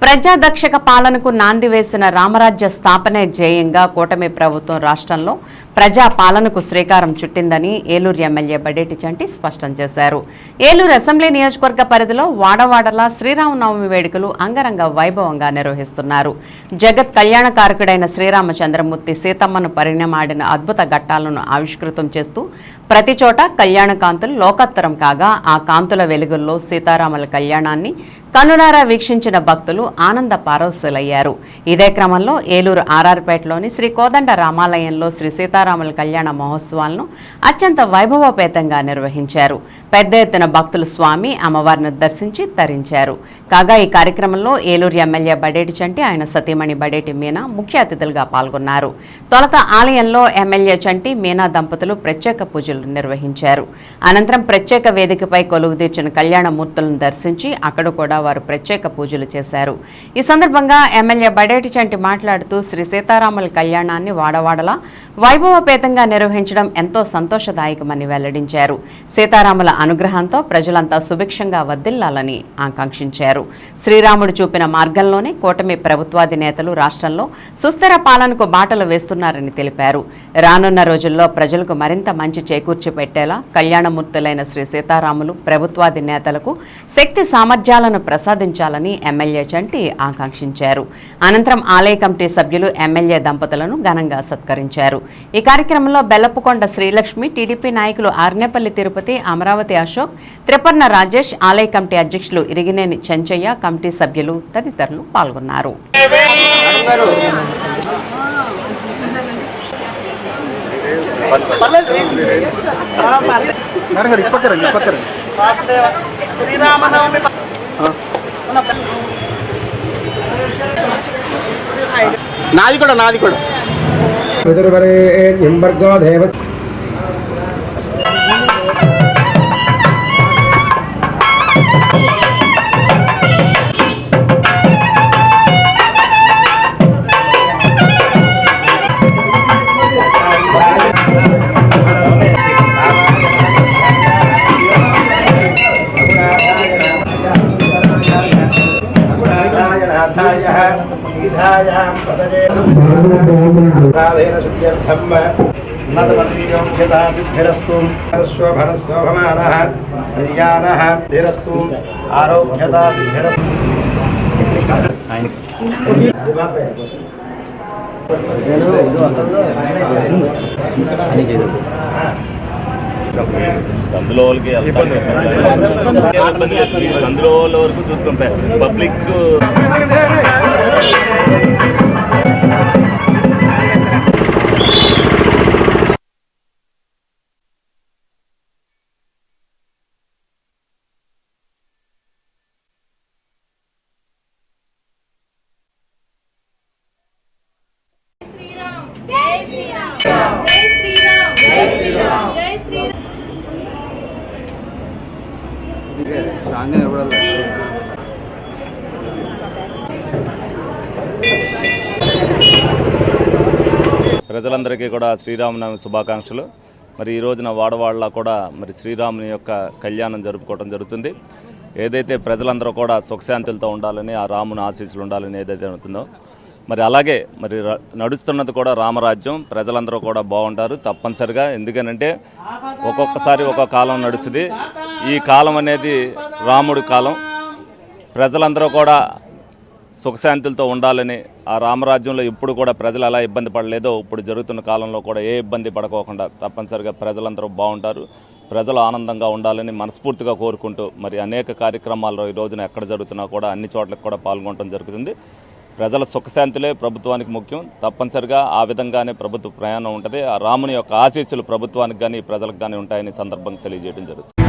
ప్రజాదక్షక పాలనకు నాంది వేసిన రామరాజ్య స్థాపనే ధ్యేయంగా కూటమి ప్రభుత్వం రాష్ట్రంలో ప్రజా పాలనకు శ్రీకారం చుట్టిందని ఏలూరు ఎమ్మెల్యే బడేటి చంటి స్పష్టం చేశారు. ఏలూరు అసెంబ్లీ నియోజకవర్గ పరిధిలో వాడవాడలా శ్రీరామనవమి వేడుకలు అంగరంగ వైభవంగా నిర్వహిస్తున్నారు. జగత్ కళ్యాణకారకుడైన శ్రీరామచంద్రమూర్తి సీతమ్మను పరిణమాడిన అద్భుత ఘట్టాలను ఆవిష్కృతం చేస్తూ ప్రతి చోట కళ్యాణ కాంతులు లోకత్తరం కాగా ఆ కాంతుల వెలుగుల్లో సీతారాముల కళ్యాణాన్ని కనులారా వీక్షించిన భక్తులు ఆనంద పారవశులయ్యారు. ఇదే క్రమంలో ఏలూరు ఆర్ఆర్పేటలోని శ్రీ కోదండ రామాలయంలో శ్రీ సీతారాముల కళ్యాణ మహోత్సవాలను అత్యంత వైభవోపేతంగా నిర్వహించారు. పెద్ద ఎత్తున భక్తులు స్వామి అమ్మవారిని దర్శించి తరించారు. కాగా ఈ కార్యక్రమంలో ఏలూరు ఎమ్మెల్యే బడేటి చంటి ఆయన సతీమణి బడేటి మీనా ముఖ్య అతిథులుగా పాల్గొన్నారు. తొలుత ఆలయంలో ఎమ్మెల్యే చంటి మీనా దంపతులు ప్రత్యేక పూజలు నిర్వహించారు. అనంతరం ప్రత్యేక వేదికపై కొలువు తీర్చిన కళ్యాణమూర్తులను దర్శించి అక్కడ కూడా వారు ప్రత్యేక పూజలు చేశారు. ఈ సందర్భంగా ఎమ్మెల్యే బడేటి చంటి మాట్లాడుతూ శ్రీ సీతారాముల కళ్యాణాన్ని వాడవాడలా వైభవోపేతంగా నిర్వహించడం ఎంతో సంతోషదాయకమని వెల్లడించారు. సీతారాముల అనుగ్రహంతో ప్రజలంతా సుభిక్షంగా వర్ధిల్లాలని ఆకాంక్షించారు. శ్రీరాముడు చూపిన మార్గంలోనే కూటమి ప్రభుత్వాధినేతలు రాష్ట్రంలో సుస్థిర పాలనకు బాటలు వేస్తున్నారని తెలిపారు. రానున్న రోజుల్లో ప్రజలకు మరింత మంచి చేకూర్చి పెట్టేలా కళ్యాణమూర్తులైన శ్రీ సీతారాములు ప్రభుత్వాధినేతలకు శక్తి సామర్థ్యాలను ప్రసాదించాలని ఎమ్మెల్యే చంటి ఆకాంక్షించారు. అనంతరం ఆలయ కమిటీ సభ్యులు ఎమ్మెల్యే దంపతులను ఘనంగా సత్కరించారు. ఈ కార్యక్రమంలో బెల్లపుకొండ శ్రీలక్ష్మి, టీడీపీ నాయకులు ఆర్నేపల్లి తిరుపతి, అమరావతి అశోక్, త్రిపర్ణ రాజేష్, ఆలయ కమిటీ అధ్యక్షులు ఇరిగినేని చెంచయ్య, కమిటీ సభ్యులు తదితరులు పాల్గొన్నారు. నాది కూడా అందులో వరకు చూసుకుంటే పబ్లిక్ ప్రజలందరికీ కూడా శ్రీరామనవమి శుభాకాంక్షలు. మరి ఈ రోజున వాడవాడలా కూడా మరి శ్రీరాముని యొక్క కళ్యాణం జరుపుకోవడం జరుగుతుంది. ఏదైతే ప్రజలందరూ కూడా సుఖశాంతులతో ఉండాలని, ఆ రాముని ఆశీస్సులు ఉండాలని ఏదైతే అవుతుందో మరి అలాగే మరి నడుస్తున్నది కూడా రామరాజ్యం. ప్రజలందరూ కూడా బాగుంటారు తప్పనిసరిగా. ఎందుకనంటే ఒక్కొక్కసారి ఒక్కొక్క కాలం నడుస్తుంది. ఈ కాలం అనేది రాముడి కాలం. ప్రజలందరూ కూడా సుఖశాంతులతో ఉండాలని, ఆ రామరాజ్యంలో ఇప్పుడు కూడా ప్రజలు ఎలా ఇబ్బంది పడలేదో ఇప్పుడు జరుగుతున్న కాలంలో కూడా ఏ ఇబ్బంది పడకోకుండా తప్పనిసరిగా ప్రజలందరూ బాగుంటారు, ప్రజలు ఆనందంగా ఉండాలని మనస్ఫూర్తిగా కోరుకుంటూ మరి అనేక కార్యక్రమాల్లో ఈ రోజున ఎక్కడ జరుగుతున్నా కూడా అన్ని చోట్లకు కూడా పాల్గొనడం జరుగుతుంది. ప్రజల సుఖశాంతులే ప్రభుత్వానికి ముఖ్యం. తప్పనిసరిగా ఆ విధంగానే ప్రభుత్వ ప్రయాణం ఉంటుంది. ఆ రాముని యొక్క ఆశీస్సులు ప్రభుత్వానికి కానీ ప్రజలకు కానీ ఉంటాయని సందర్భంగా తెలియజేయడం జరుగుతుంది.